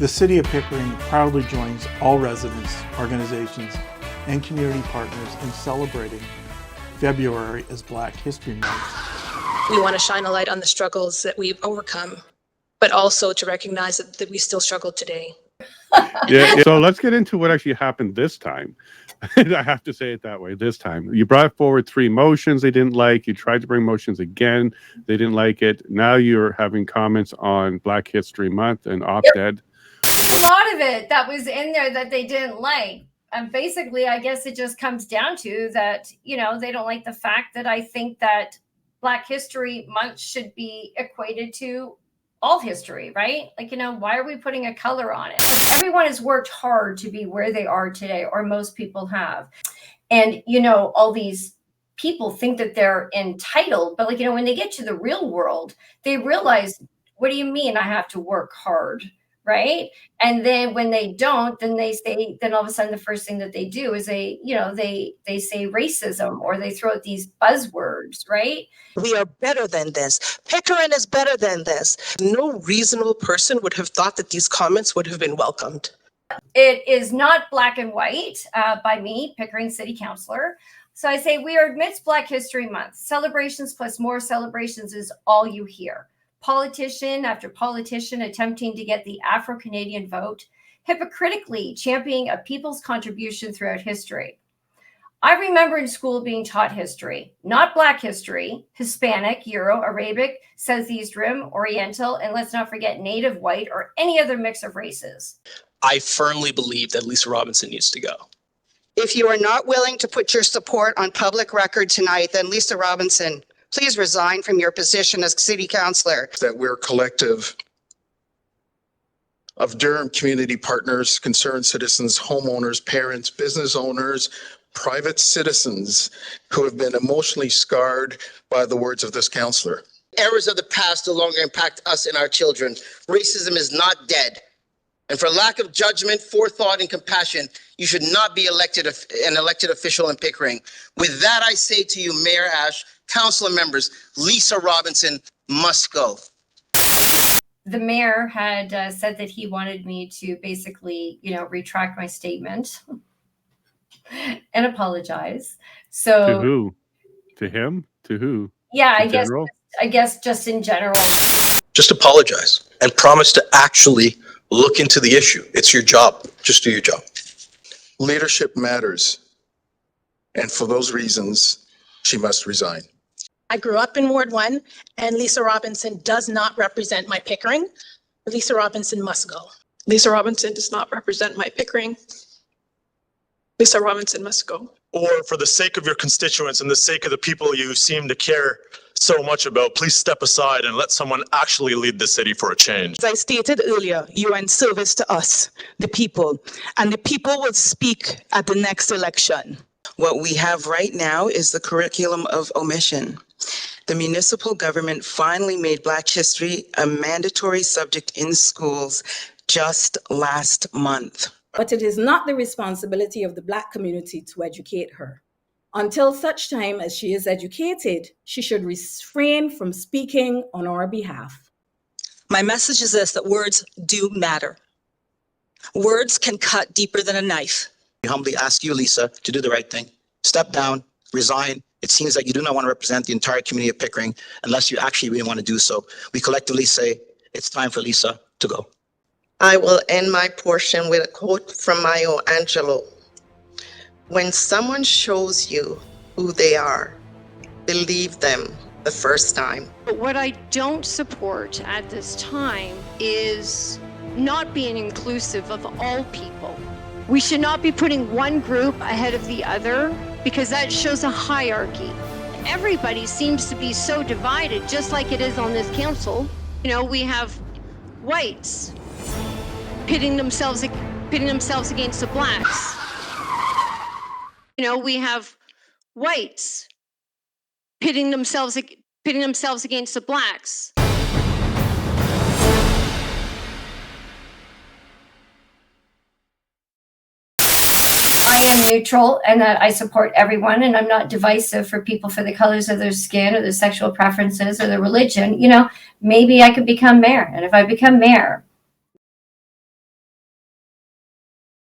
The City of Pickering proudly joins all residents, organizations, and community partners in celebrating February as Black History Month. We want to shine a light on the struggles that we've overcome, but also to recognize that we still struggle today. Yeah, so let's get into what actually happened this time. I have to say it that way, this time. You brought forward 3 motions they didn't like. You tried to bring motions again. They didn't like it. Now you're having comments on Black History Month and op-ed. A lot of it that was in there that they didn't like. And basically, I guess it just comes down to that, you know, they don't like the fact that I think that Black History Month should be equated to all history, right? Like, you know, why are we putting a color on it? Like, everyone has worked hard to be where they are today, or most people have. And, you know, all these people think that they're entitled, but like, you know, when they get to the real world, they realize, what do you mean I have to work hard? Right. And then when they don't, then they say, then all of a sudden the first thing that they do is they say racism, or they throw out these buzzwords, right? We are better than this. Pickering is better than this. No reasonable person would have thought that these comments would have been welcomed. It is not black and white by me, Pickering City Councillor. So I say we are amidst Black History Month. Celebrations plus more celebrations is all you hear. Politician after politician attempting to get the Afro-Canadian vote, hypocritically championing a people's contribution throughout history. I remember in school being taught history, not Black history, Hispanic, Euro, Arabic, Southeast Rim, Oriental, and let's not forget Native, white, or any other mix of races. I firmly believe that Lisa Robinson needs to go. If you are not willing to put your support on public record tonight, then Lisa Robinson, please resign from your position as city councillor. That we're a collective of Durham community partners, concerned citizens, homeowners, parents, business owners, private citizens who have been emotionally scarred by the words of this councillor. Errors of the past no longer impact us and our children. Racism is not dead. And for lack of judgment, forethought, and compassion, you should not be an elected official in Pickering. With that, I say to you, Mayor Ash, council members, Lisa Robinson must go. The mayor had said that he wanted me to basically, you know, retract my statement and apologize. So To who? To him? To who? Yeah, In I guess just in general. Just apologize and promise to actually look into the issue. It's your job. Just do your job. Leadership matters. And for those reasons, she must resign. I grew up in Ward 1, and Lisa Robinson does not represent my Pickering. Lisa Robinson must go. Lisa Robinson does not represent my Pickering. Lisa Robinson must go. Or for the sake of your constituents and the sake of the people you seem to care so much about, please step aside and let someone actually lead the city for a change. As I stated earlier, you are in service to us, the people, and the people will speak at the next election. What we have right now is the curriculum of omission. The municipal government finally made Black history a mandatory subject in schools just last month. But it is not the responsibility of the Black community to educate her. Until such time as she is educated, she should refrain from speaking on our behalf. My message is this, that words do matter. Words can cut deeper than a knife. We humbly ask you, Lisa, to do the right thing. Step down, resign. It seems like you do not want to represent the entire community of Pickering unless you actually really want to do so. We collectively say it's time for Lisa to go. I will end my portion with a quote from Maya Angelou. When someone shows you who they are, believe them the first time. But what I don't support at this time is not being inclusive of all people. We should not be putting one group ahead of the other because that shows a hierarchy. Everybody seems to be so divided, just like it is on this council. You know, we have whites pitting themselves against the blacks. You know, we have whites pitting themselves against the blacks. I am neutral and that I support everyone, and I'm not divisive for people for the colors of their skin or their sexual preferences or their religion. You know, maybe I could become mayor. And if I become mayor,